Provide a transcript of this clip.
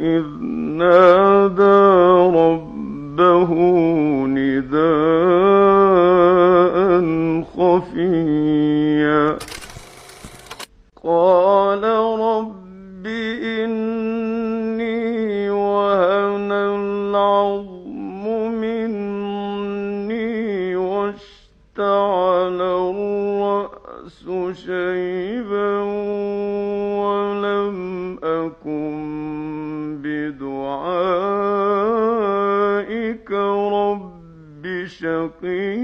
إذ نادى ربه نداء خفيا قال رب إني وهن العظم مني واشتعل الرأس شيبا ولم أكن بدعائك رب شقيا